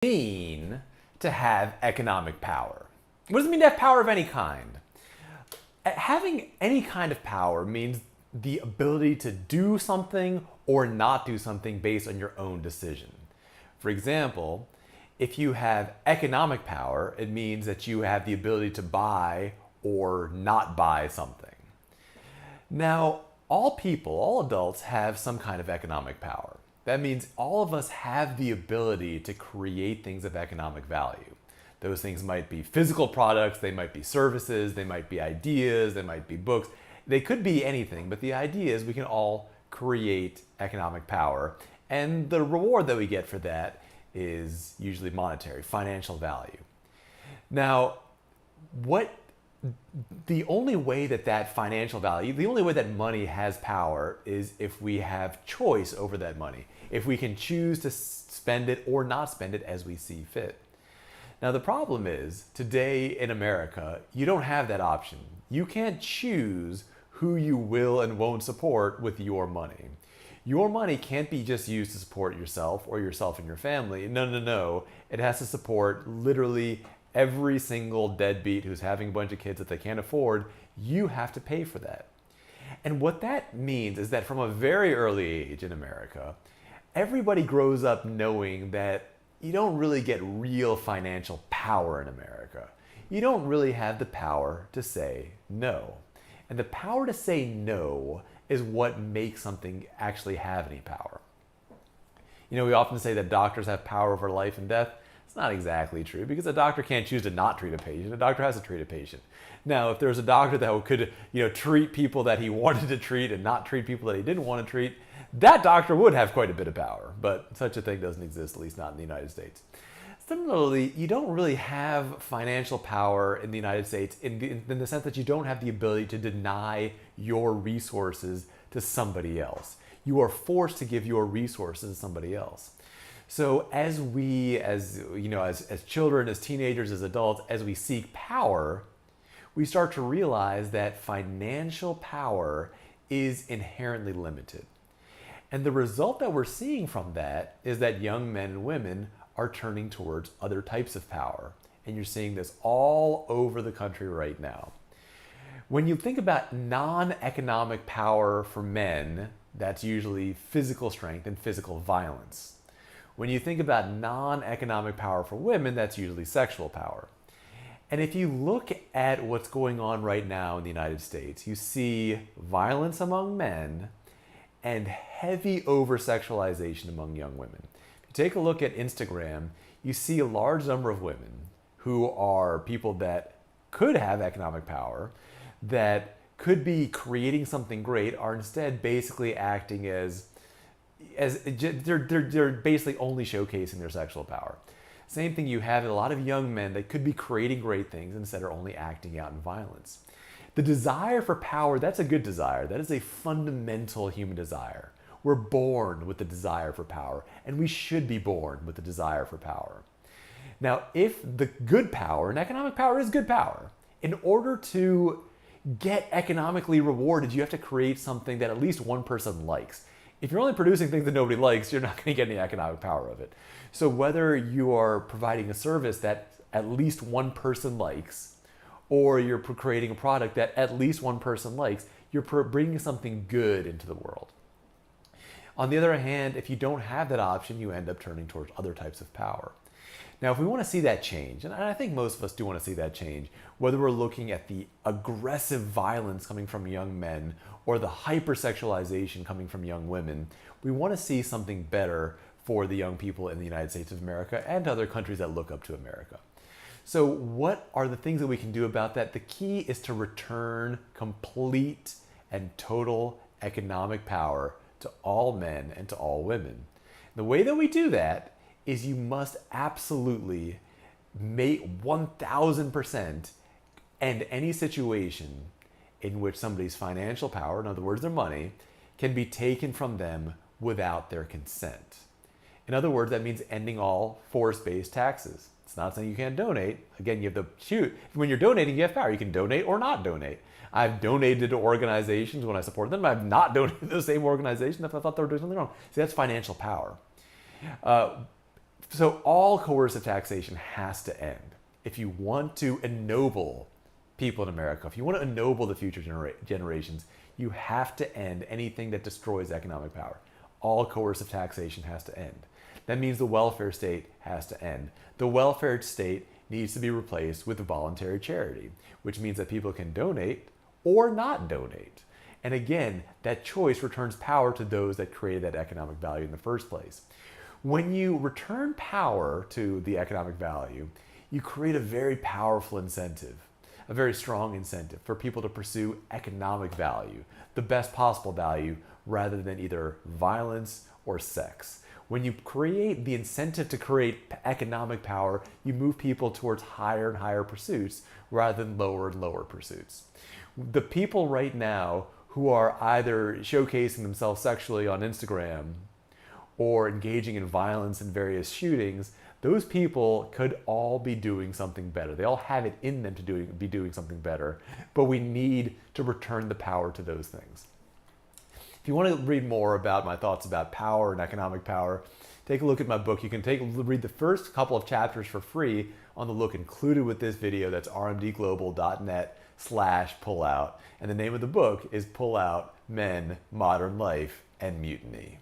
Mean to have economic power? What does it mean to have power of any kind? Having any kind of power means the ability to do something or not do something based on your own decision. For example, if you have economic power, it means that you have the ability to buy or not buy something. Now, all people, all adults have some kind of economic power. That means all of us have the ability to create things of economic value. Those things might be physical products, they might be services, they might be ideas, they might be books. They could be anything, but the idea is we can all create economic power. And the reward that we get for that is usually monetary, financial value. Now, the only way that financial value, the only way that money has power is if we have choice over that money. If we can choose to spend it or not spend it as we see fit. Now the problem is, today in America, you don't have that option. You can't choose who you will and won't support with your money. Your money can't be just used to support yourself or yourself and your family. No. It has to support literally every single deadbeat who's having a bunch of kids that they can't afford. You have to pay for that. And what that means is that from a very early age in America, everybody grows up knowing that you don't really get real financial power in America. You don't really have the power to say no. And the power to say no is what makes something actually have any power. You know, we often say that doctors have power over life and death. It's not exactly true, because a doctor can't choose to not treat a patient. A doctor has to treat a patient. Now, if there was a doctor that could, treat people that he wanted to treat and not treat people that he didn't want to treat, that doctor would have quite a bit of power. But such a thing doesn't exist, at least not in the United States. Similarly, you don't really have financial power in the United States in the sense that you don't have the ability to deny your resources to somebody else. You are forced to give your resources to somebody else. So as children, as teenagers, as adults, as we seek power, we start to realize that financial power is inherently limited. And the result that we're seeing from that is that young men and women are turning towards other types of power. And you're seeing this all over the country right now. When you think about non-economic power for men, that's usually physical strength and physical violence. When you think about non-economic power for women, that's usually sexual power. And if you look at what's going on right now in the United States, you see violence among men and heavy over-sexualization among young women. If you take a look at Instagram, you see a large number of women who are people that could have economic power, that could be creating something great, are instead basically acting as they're basically only showcasing their sexual power. Same thing, you have a lot of young men that could be creating great things, instead are only acting out in violence. The desire for power, that's a good desire. That is a fundamental human desire. We're born with the desire for power, and we should be born with the desire for power. Now, if the good power, and economic power is good power, in order to get economically rewarded, you have to create something that at least one person likes. If you're only producing things that nobody likes, you're not going to get any economic power of it. So whether you are providing a service that at least one person likes, or you're creating a product that at least one person likes, you're bringing something good into the world. On the other hand, if you don't have that option, you end up turning towards other types of power. Now, if we want to see that change, and I think most of us do want to see that change, whether we're looking at the aggressive violence coming from young men or the hypersexualization coming from young women, we want to see something better for the young people in the United States of America and other countries that look up to America. So what are the things that we can do about that? The key is to return complete and total economic power to all men and to all women. The way that we do that is you must absolutely make 1000% end any situation in which somebody's financial power, in other words, their money, can be taken from them without their consent. In other words, that means ending all force-based taxes. It's not saying you can't donate. Again, you have to choose. When you're donating, you have power. You can donate or not donate. I've donated to organizations when I support them. I've not donated to the same organization if I thought they were doing something wrong. See, that's financial power. So all coercive taxation has to end. If you want to ennoble people in America, if you want to ennoble the future generations, you have to end anything that destroys economic power. All coercive taxation has to end. That means the welfare state has to end. The welfare state needs to be replaced with voluntary charity, which means that people can donate or not donate. And again, that choice returns power to those that created that economic value in the first place. When you return power to the economic value, you create a very powerful incentive, a very strong incentive for people to pursue economic value, the best possible value, rather than either violence or sex. When you create the incentive to create economic power, you move people towards higher and higher pursuits rather than lower and lower pursuits. The people right now who are either showcasing themselves sexually on Instagram or engaging in violence and various shootings, those people could all be doing something better. They all have it in them to be doing something better, but we need to return the power to those things. If you want to read more about my thoughts about power and economic power, take a look at my book. You can read the first couple of chapters for free on the look included with this video. That's rmdglobal.net/pullout. And the name of the book is Pull Out: Men, Modern Life, and Mutiny.